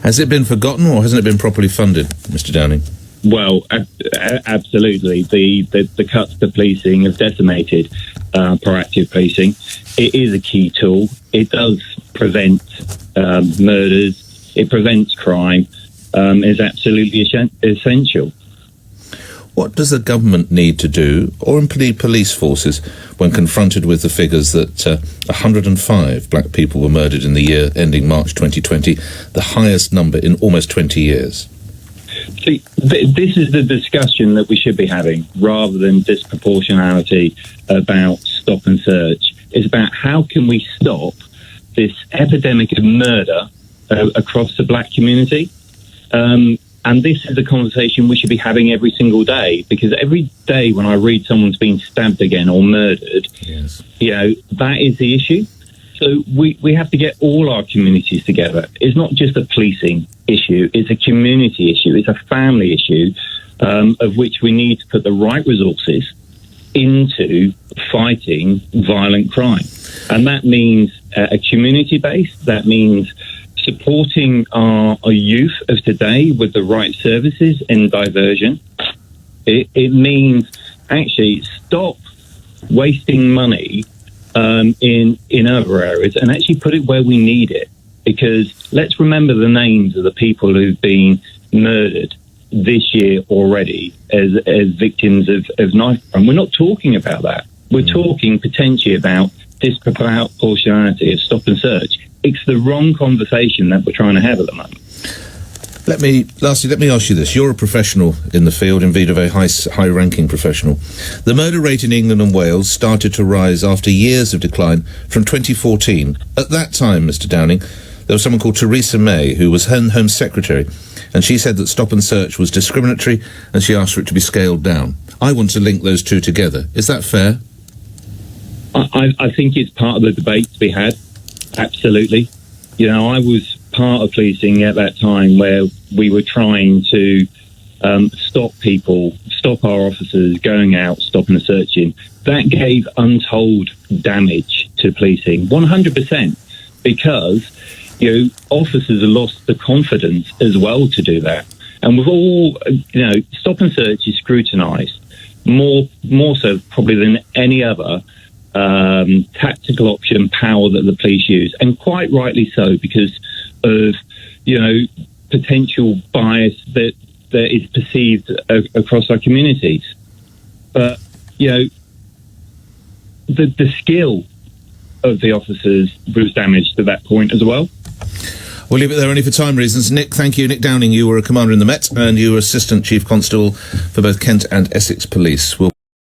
Has it been forgotten, or hasn't it been properly funded, Mr. Downing? Well, absolutely. The cuts to policing have decimated proactive policing. It is a key tool. It does prevent murders. It prevents crime. It's absolutely essential. What does the government need to do, or indeed police forces, when confronted with the figures that 105 black people were murdered in the year ending March 2020, the highest number in almost 20 years? See, this is the discussion that we should be having, rather than disproportionality about stop and search. It's about how can we stop this epidemic of murder across the black community. And this is a conversation we should be having every single day, because every day when I read someone's been stabbed again or murdered, yes, that is the issue. So we have to get all our communities together. It's not just a policing issue, it's a community issue, it's a family issue, of which we need to put the right resources into fighting violent crime. And that means a community base, that means supporting our youth of today with the right services and diversion. It means actually stop wasting money in other areas and actually put it where we need it. Because let's remember the names of the people who've been murdered this year already as victims of knife crime. We're not talking about that. We're talking potentially about disproportionality of stop and search. It's the wrong conversation that we're trying to have at the moment. Lastly, let me ask you this. You're a professional in the field, indeed a very high-ranking professional. The murder rate in England and Wales started to rise after years of decline from 2014. At that time, Mr. Downing, there was someone called Theresa May, who was Home Secretary, and she said that stop and search was discriminatory, and she asked for it to be scaled down. I want to link those two together. Is that fair? I think it's part of the debate to be had. Absolutely. I was part of policing at that time where we were trying to stop our officers going out, stopping and searching. That gave untold damage to policing, 100%, because officers have lost the confidence as well to do that. And with all, stop and search is scrutinised more so probably than any other tactical option power that the police use, and quite rightly so, because of potential bias that is perceived across our communities. But the skill of the officers was damaged at that point as well. We'll leave it there only for time reasons. Nick, thank you. Nick Downing, you were a commander in the Met, and you were Assistant Chief Constable for both Kent and Essex Police.